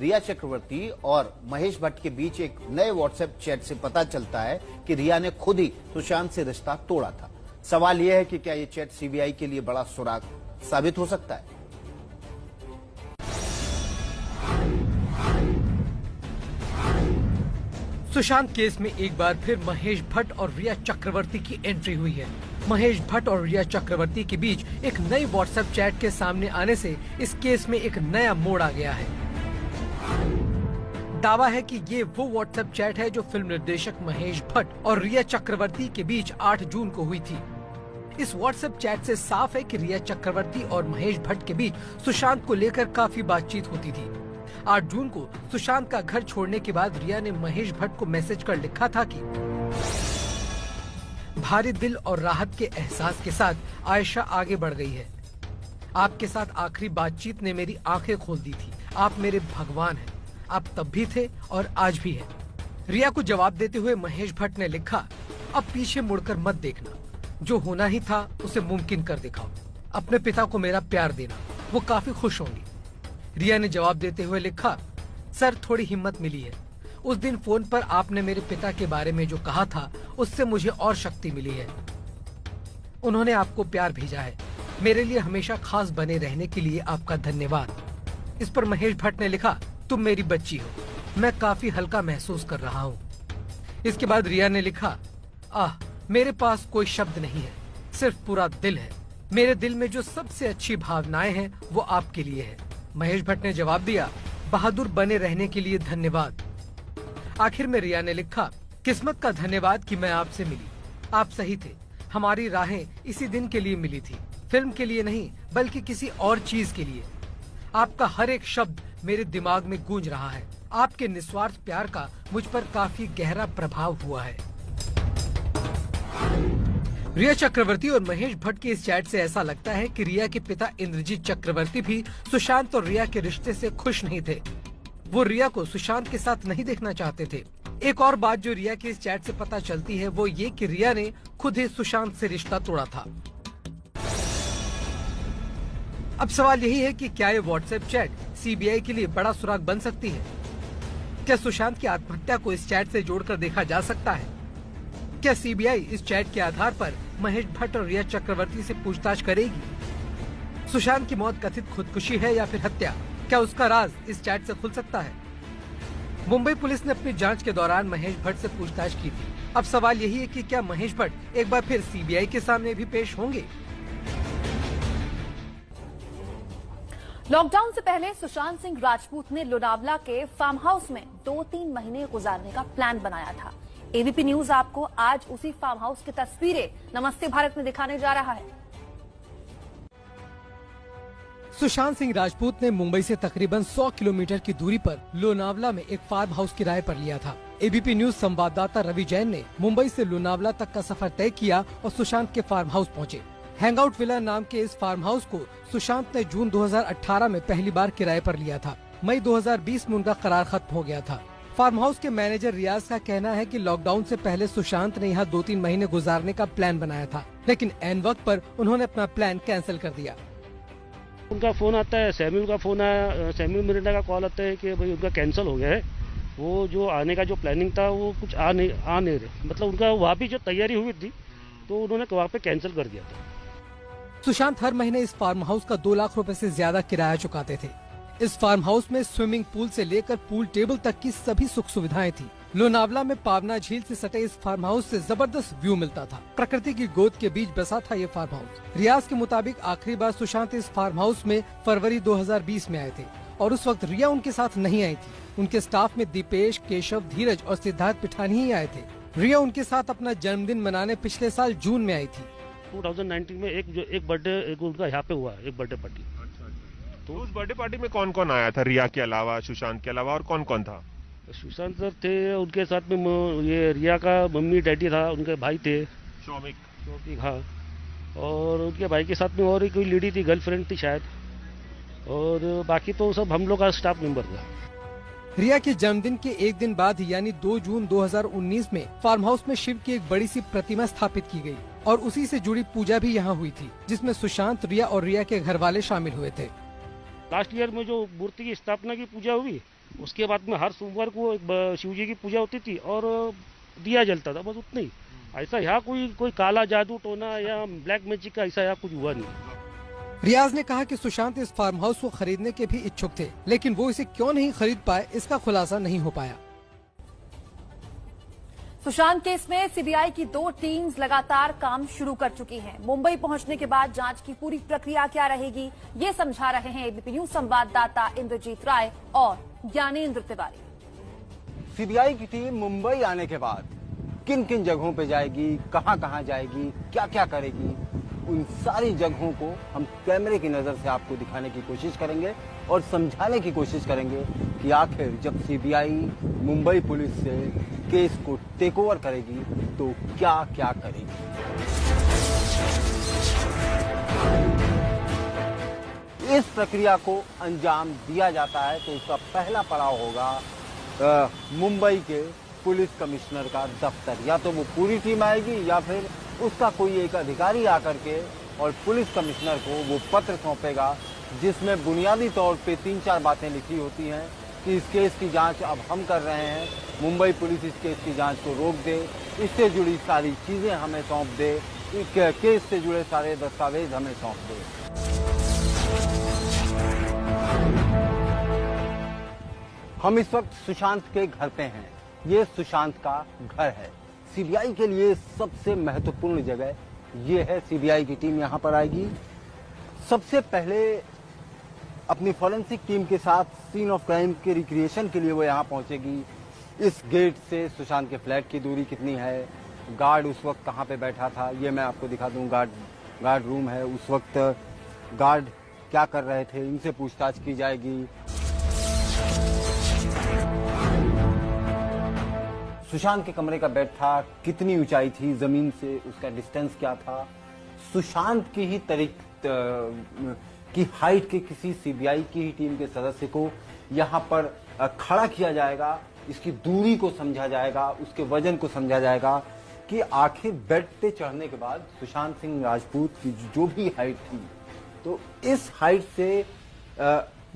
रिया चक्रवर्ती और महेश भट्ट के बीच एक नए व्हाट्सएप चैट से पता चलता है कि रिया ने खुद ही सुशांत से रिश्ता तोड़ा था। सवाल यह है कि क्या ये चैट सीबीआई के लिए बड़ा सुराग साबित हो सकता है? सुशांत केस में एक बार फिर महेश भट्ट और रिया चक्रवर्ती की एंट्री हुई है। महेश भट्ट और रिया चक्रवर्ती के बीच एक नई व्हाट्सएप चैट के सामने आने से इस केस में एक नया मोड़ आ गया है। दावा है कि ये वो व्हाट्सएप चैट है जो फिल्म निर्देशक महेश भट्ट और रिया चक्रवर्ती के बीच 8 जून को हुई थी। इस व्हाट्सएप चैट से साफ है कि रिया चक्रवर्ती और महेश भट्ट के बीच सुशांत को लेकर काफी बातचीत होती थी। 8 जून को सुशांत का घर छोड़ने के बाद रिया ने महेश भट्ट को मैसेज कर लिखा था कि भारी दिल और राहत के एहसास के साथ आयशा आगे बढ़ गई है। आपके साथ आखिरी बातचीत ने मेरी आंखें खोल दी थी। आप मेरे भगवान हैं। आप तब भी थे और आज भी हैं। रिया को जवाब देते हुए महेश भट्ट ने लिखा, अब पीछे मुड़कर मत देखना, जो होना ही था उसे मुमकिन कर दिखाओ। अपने पिता को मेरा प्यार देना, वो काफी खुश होंगी। रिया ने जवाब देते हुए लिखा, सर थोड़ी हिम्मत मिली है। उस दिन फोन पर आपने मेरे पिता के बारे में जो कहा था उससे मुझे और शक्ति मिली है। उन्होंने आपको प्यार भेजा है। मेरे लिए हमेशा खास बने रहने के लिए आपका धन्यवाद। इस पर महेश भट्ट ने लिखा, तुम मेरी बच्ची हो, मैं काफी हल्का महसूस कर रहा हूँ। इसके बाद रिया ने लिखा, मेरे पास कोई शब्द नहीं है, सिर्फ पूरा दिल है। मेरे दिल में जो सबसे अच्छी भावनाएं हैं वो आपके लिए है। महेश भट्ट ने जवाब दिया, बहादुर बने रहने के लिए धन्यवाद। आखिर में रिया ने लिखा, किस्मत का धन्यवाद कि मैं आपसे मिली। आप सही थे। हमारी राहें इसी दिन के लिए मिली थी, फिल्म के लिए नहीं बल्कि किसी और चीज के लिए। आपका हर एक शब्द मेरे दिमाग में गूंज रहा है। आपके निस्वार्थ प्यार का मुझ पर काफी गहरा प्रभाव हुआ है। रिया चक्रवर्ती और महेश भट्ट के इस चैट से ऐसा लगता है कि रिया के पिता इंद्रजीत चक्रवर्ती भी सुशांत और रिया के रिश्ते से खुश नहीं थे। वो रिया को सुशांत के साथ नहीं देखना चाहते थे। एक और बात जो रिया के इस चैट से पता चलती है वो ये कि रिया ने खुद ही सुशांत से रिश्ता तोड़ा था। अब सवाल यही है कि क्या ये व्हाट्सएप चैट सीबीआई के लिए बड़ा सुराग बन सकती है? क्या सुशांत की आत्महत्या को इस चैट से जोड़कर देखा जा सकता है? क्या सीबीआई इस चैट के आधार पर महेश भट्ट और रिया चक्रवर्ती से पूछताछ करेगी? सुशांत की मौत कथित खुदकुशी है या फिर हत्या? क्या उसका राज इस चैट से खुल सकता है? मुंबई पुलिस ने अपनी जांच के दौरान महेश भट्ट से पूछताछ की थी। अब सवाल यही है कि क्या महेश भट्ट एक बार फिर सीबीआई के सामने भी पेश होंगे? लॉकडाउन से पहले सुशांत सिंह राजपूत ने लोनावला के फार्म हाउस में 2-3 महीने गुजारने का प्लान बनाया था। एबीपी न्यूज आपको आज उसी फार्म हाउस की तस्वीरें नमस्ते भारत में दिखाने जा रहा है। सुशांत सिंह राजपूत ने मुंबई से तकरीबन 100 किलोमीटर की दूरी पर लोनावला में एक फार्म हाउस किराए पर लिया था। एबीपी न्यूज संवाददाता रवि जैन ने मुंबई से लोनावला तक का सफर तय किया और सुशांत के फार्म हाउस पहुंचे। हैंगआउट विला नाम के इस फार्म हाउस को सुशांत ने जून 2018 में पहली बार किराए पर लिया था। मई 2020 में उनका करार खत्म हो गया था। फार्म हाउस के मैनेजर रियाज का कहना है कि लॉकडाउन से पहले सुशांत ने यहाँ 2-3 महीने गुजारने का प्लान बनाया था, लेकिन ऐन वक्त पर उन्होंने अपना प्लान कैंसिल कर दिया। उनका फोन आता है, सैम्यूल का फोन आया, सैम्यूल मिरांडा का कॉल आता है कि भाई उनका कैंसिल हो गया है। वो जो आने का जो प्लानिंग था वो कुछ आ नहीं रहे, मतलब उनका वहाँ भी जो तैयारी हुई थी तो उन्होंने वहाँ पे कैंसिल कर दिया था। सुशांत हर महीने इस फार्म हाउस का 2 लाख रुपए से ज्यादा किराया चुकाते थे। इस फार्म हाउस में स्विमिंग पूल से लेकर पूल टेबल तक की सभी सुख सुविधाएं थी। लोनावला में पावना झील से सटे इस फार्म हाउस से जबरदस्त व्यू मिलता था। प्रकृति की गोद के बीच बसा था ये फार्म हाउस। रियाज के मुताबिक आखिरी बार सुशांत इस फार्म हाउस में फरवरी 2020 में आए थे और उस वक्त रिया उनके साथ नहीं आई थी। उनके स्टाफ में दीपेश, केशव, धीरज और सिद्धार्थ पिठानी ही आए थे। रिया उनके साथ अपना जन्मदिन मनाने पिछले साल जून में आई थी। 2019 में एक बर्थडे उनका यहाँ पे हुआ, एक बर्थडे पार्टी। तो उस बर्थडे पार्टी में कौन कौन आया था? रिया के अलावा, सुशांत के अलावा और कौन कौन था? सुशांत सर थे, उनके साथ में ये रिया का मम्मी डैडी था, उनके भाई थे शौमिक, हाँ, और उनके भाई के साथ में और कोई लेडी थी, गर्लफ्रेंड थी शायद, और बाकी तो सब हम लोग का स्टाफ मेंबर था। रिया के जन्मदिन के एक दिन बाद यानी 2 जून 2019 में फार्म हाउस में शिव की एक बड़ी सी प्रतिमा स्थापित की गई और उसी से जुड़ी पूजा भी यहाँ हुई थी, जिसमें सुशांत, रिया और रिया के घर वाले शामिल हुए थे। लास्ट ईयर में जो मूर्ति की स्थापना की पूजा हुई, उसके बाद में हर सोमवार को शिव जी की पूजा होती थी और दिया जलता था, बस उतना ही। ऐसा यहाँ कोई काला जादू टोना या ब्लैक मैजिक का ऐसा यहाँ कुछ हुआ नहीं। रियाज ने कहा कि सुशांत इस फार्म हाउस को खरीदने के भी इच्छुक थे, लेकिन वो इसे क्यों नहीं खरीद पाए, इसका खुलासा नहीं हो पाया। सुशांत केस में सीबीआई की 2 टीम्स लगातार काम शुरू कर चुकी हैं। मुंबई पहुंचने के बाद जांच की पूरी प्रक्रिया क्या रहेगी, ये समझा रहे हैं एबीपी न्यूज संवाददाता इंद्रजीत राय और ज्ञानेंद्र तिवारी। सीबीआई की टीम मुंबई आने के बाद किन किन जगहों पे जाएगी, कहां जाएगी, क्या क्या करेगी, उन सारी जगहों को हम कैमरे की नजर से आपको दिखाने की कोशिश करेंगे और समझाने की कोशिश करेंगे कि आखिर जब सीबीआई मुंबई पुलिस से केस को टेक ओवर करेगी तो क्या क्या करेगी। इस प्रक्रिया को अंजाम दिया जाता है तो उसका पहला पड़ाव होगा मुंबई के पुलिस कमिश्नर का दफ्तर। या तो वो पूरी टीम आएगी या फिर उसका कोई एक अधिकारी आकर के और पुलिस कमिश्नर को वो पत्र सौंपेगा जिसमें बुनियादी तौर पे 3-4 बातें लिखी होती हैं कि इस केस की जांच अब हम कर रहे हैं, मुंबई पुलिस इस केस की जांच को रोक दे, इससे जुड़ी सारी चीजें हमें सौंप दे, इस केस से जुड़े सारे दस्तावेज हमें सौंप दे। हम इस वक्त सुशांत के घर पे हैं। ये सुशांत का घर है। सीबीआई के लिए सबसे महत्वपूर्ण जगह ये है। सीबीआई की टीम यहाँ पर आएगी। सबसे पहले अपनी फॉरेंसिक टीम के साथ सीन ऑफ क्राइम के रिक्रिएशन के लिए वो यहाँ पहुंचेगी। इस गेट से सुशांत के फ्लैट की दूरी कितनी है, गार्ड उस वक्त कहाँ पे बैठा था, ये मैं आपको दिखा दूं। गार्ड रूम है, उस वक्त गार्ड क्या कर रहे थे, इनसे पूछताछ की जाएगी। सुशांत के कमरे का बेड था, कितनी ऊंचाई थी जमीन से, उसका डिस्टेंस क्या था, सुशांत की ही की हाइट के किसी सीबीआई की ही टीम के सदस्य को यहाँ पर खड़ा किया जाएगा, इसकी दूरी को समझा जाएगा, उसके वजन को समझा जाएगा कि आखिर बेड पे चढ़ने के बाद सुशांत सिंह राजपूत की जो भी हाइट थी, तो इस हाइट से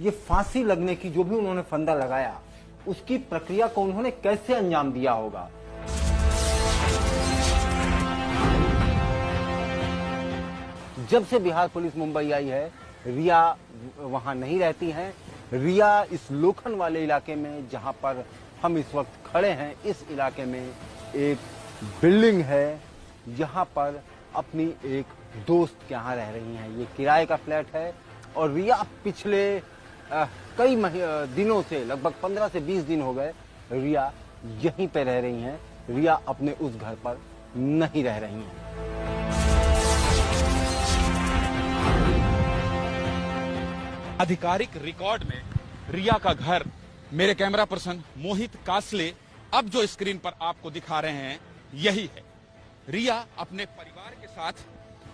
ये फांसी लगने की जो भी उन्होंने फंदा लगाया, उसकी प्रक्रिया को उन्होंने कैसे अंजाम दिया होगा। जब से बिहार पुलिस मुंबई आई है, रिया वहां नहीं रहती हैं। रिया इस लोखंड वाले इलाके में जहां पर हम इस वक्त खड़े हैं, इस इलाके में एक बिल्डिंग है, यहाँ पर अपनी एक दोस्त के यहाँ रह रही हैं। ये किराए का फ्लैट है और रिया पिछले कई दिनों से, लगभग 15 से 20 दिन हो गए, रिया यहीं पे रह रही हैं। रिया अपने उस घर पर नहीं रह रही हैं। आधिकारिक रिकॉर्ड में रिया का घर मेरे कैमरा पर्सन मोहित कासले अब जो स्क्रीन पर आपको दिखा रहे हैं यही है। रिया अपने परिवार के साथ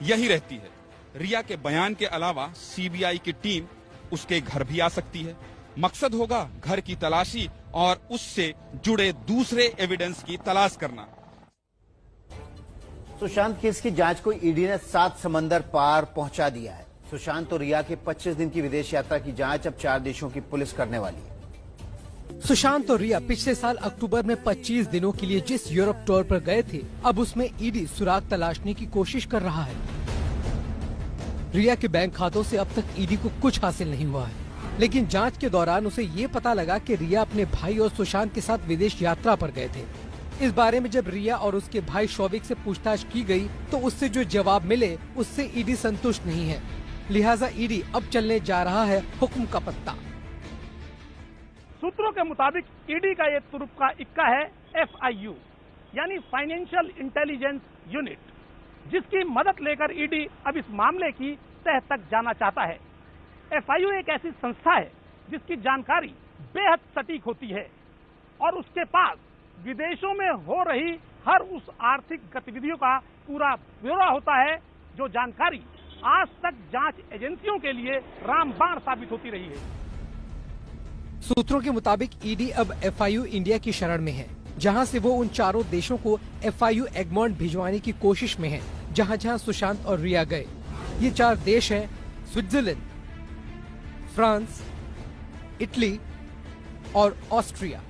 यही रहती है। रिया के बयान के अलावा सीबीआई की टीम उसके घर भी आ सकती है। मकसद होगा घर की तलाशी और उससे जुड़े दूसरे एविडेंस की तलाश करना। सुशांत केस की जांच को ईडी ने 7 समंदर पार पहुंचा दिया है। सुशांत और रिया के 25 दिन की विदेश यात्रा की जांच अब 4 देशों की पुलिस करने वाली है। सुशांत और रिया पिछले साल अक्टूबर में 25 दिनों के लिए जिस यूरोप टूर पर गए थे, अब उसमें ईडी सुराग तलाशने की कोशिश कर रहा है। रिया के बैंक खातों से अब तक ईडी को कुछ हासिल नहीं हुआ है, लेकिन जांच के दौरान उसे ये पता लगा कि रिया अपने भाई और सुशांत के साथ विदेश यात्रा पर गए थे। इस बारे में जब रिया और उसके भाई शौविक से पूछताछ की गई, तो उससे जो जवाब मिले उससे ईडी संतुष्ट नहीं है। लिहाजा ईडी अब चलने जा रहा है हुक्म का पत्ता। सूत्रों के मुताबिक ईडी का ये तुरुप का इक्का है FIU यानी फाइनेंशियल इंटेलिजेंस यूनिट, जिसकी मदद लेकर ईडी अब इस मामले की तह तक जाना चाहता है। FIU एक ऐसी संस्था है जिसकी जानकारी बेहद सटीक होती है और उसके पास विदेशों में हो रही हर उस आर्थिक गतिविधियों का पूरा ब्यौरा होता है, जो जानकारी आज तक जांच एजेंसियों के लिए रामबाण साबित होती रही है। सूत्रों के मुताबिक ईडी अब FIU इंडिया की शरण में है, जहां से वो उन चारों देशों को FIU एगमॉन्ट भिजवाने की कोशिश में है, जहां जहां सुशांत और रिया गए। ये 4 देश हैं: स्विट्जरलैंड, फ्रांस, इटली और ऑस्ट्रिया।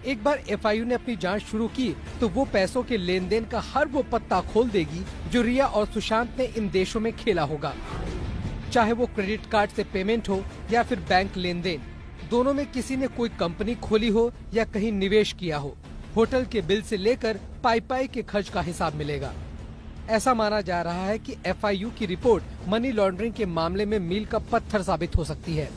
एक बार एफआईयू ने अपनी जांच शुरू की तो वो पैसों के लेन देन का हर वो पत्ता खोल देगी जो रिया और सुशांत ने इन देशों में खेला होगा। चाहे वो क्रेडिट कार्ड से पेमेंट हो या फिर बैंक लेन देन, दोनों में किसी ने कोई कंपनी खोली हो या कहीं निवेश किया हो, होटल के बिल से लेकर पाई के खर्च का हिसाब मिलेगा। ऐसा माना जा रहा है कि एफआईयू की रिपोर्ट मनी लॉन्ड्रिंग के मामले में मील का पत्थर साबित हो सकती है।